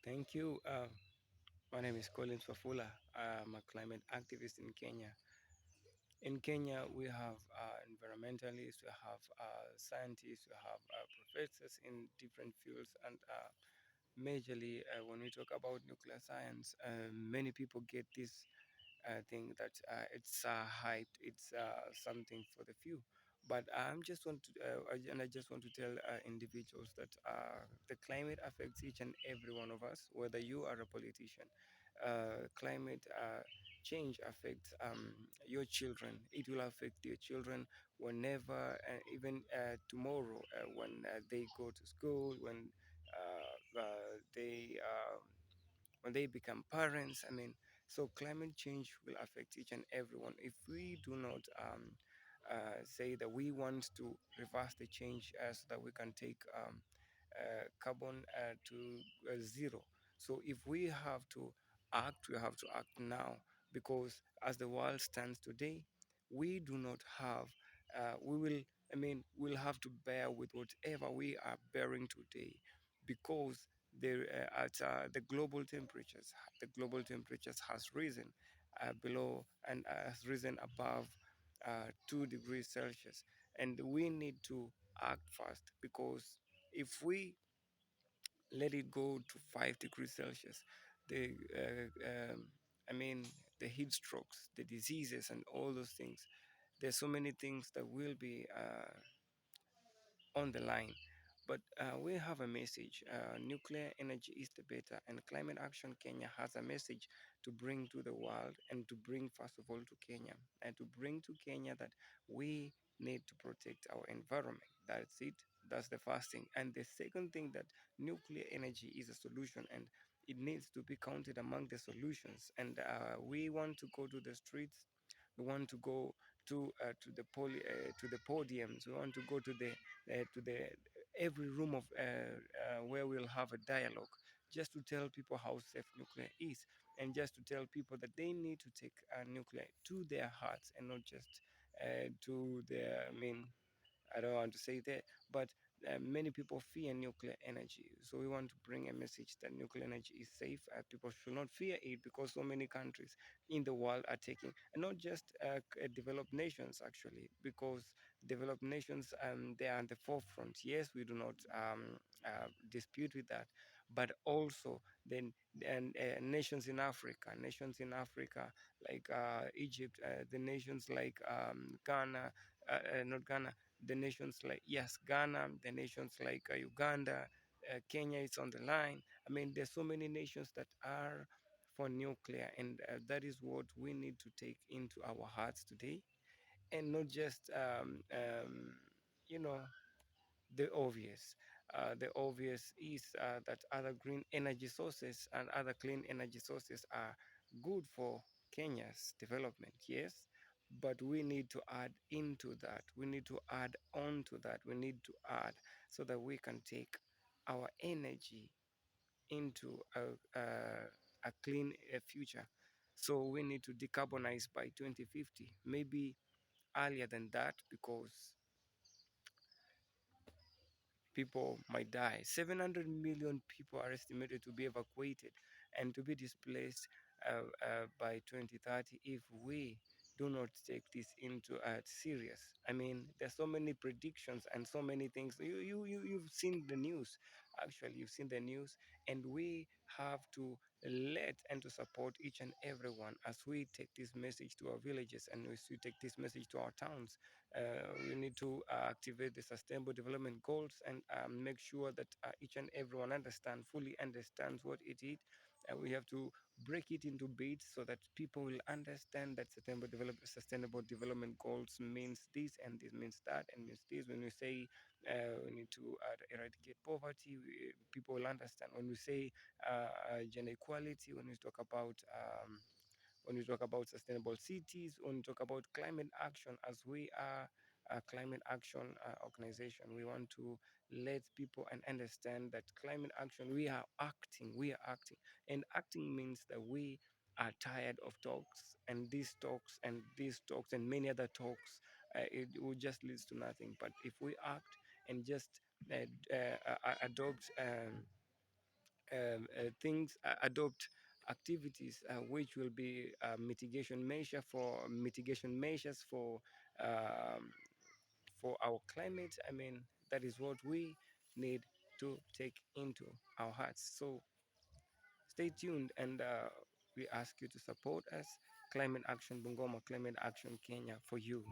Thank you. My name is Collins Fafula. I'm a climate activist in Kenya. In Kenya, we have environmentalists, we have scientists, we have professors in different fields, and majorly when we talk about nuclear science, many people get this think that it's hyped, it's something for the few. But I just want to tell individuals that the climate affects each and every one of us, whether you are a politician. Climate change affects your children. It will affect your children whenever, even tomorrow, when they go to school, when they become parents. I mean, so climate change will affect each and everyone. If we do not say that we want to reverse the change so that we can take carbon to zero. So if we have to act, we have to act now, because as the world stands today, we do not have, we will, I mean, we'll have to bear with whatever we are bearing today, because the global temperatures has risen below and has risen above 2 degrees Celsius, and we need to act fast, because if we let it go to 5 degrees Celsius, the I mean the heat strokes, the diseases, and all those things. There's so many things that will be on the line. But we have a message. Nuclear energy is the better, and Climate Action Kenya has a message to bring to the world, and to bring, first of all, to Kenya, and to bring to Kenya that we need to protect our environment. That's it. That's the first thing. And the second thing, that nuclear energy is a solution, and it needs to be counted among the solutions. And we want to go to the streets. We want to go to the podiums. We want to go to the every room of where we'll have a dialogue, just to tell people how safe nuclear is, and just to tell people that they need to take nuclear to their hearts, and not just to their, I mean, I don't want to say that, but many people fear nuclear energy. So we want to bring a message that nuclear energy is safe. People should not fear it, because so many countries in the world are taking, and not just developed nations actually, because developed nations, they are on the forefront. Yes, we do not dispute with that, but also then, and nations in Africa, like Egypt, the nations like Ghana, not Ghana, the nations like, yes, Ghana, the nations like Uganda, Kenya is on the line. I mean, there's so many nations that are for nuclear, and that is what we need to take into our hearts today, and not just you know the obvious. The obvious is that other green energy sources and other clean energy sources are good for Kenya's development, yes, but we need to add into that. We need to add on to that. We need to add, so that we can take our energy into a clean future. So we need to decarbonize by 2050, maybe earlier than that, because people might die. 700 million people are estimated to be evacuated and to be displaced by 2030, if we do not take this into serious. I mean, there's so many predictions and so many things. You've seen the news. Actually, you've seen the news, and we have to let and to support each and everyone as we take this message to our villages, and as we take this message to our towns. We need to activate the sustainable development goals, and make sure that each and everyone fully understands what it is. We have to break it into bits, so that people will understand that sustainable development goals means this, and this means that, and means this. When we say we need to eradicate poverty, people will understand. When we say gender equality, when we talk about sustainable cities, when we talk about climate action, as we are a climate action organization, we want to let people and understand that climate action, we are acting, and acting means that we are tired of talks, and these talks and many other talks, it will just leads to nothing. But if we act and just adopt things, adopt activities which will be mitigation measures um, for our climate. I mean, that is what we need to take into our hearts. So stay tuned, and we ask you to support us. Climate Action Bungoma, Climate Action Kenya for you.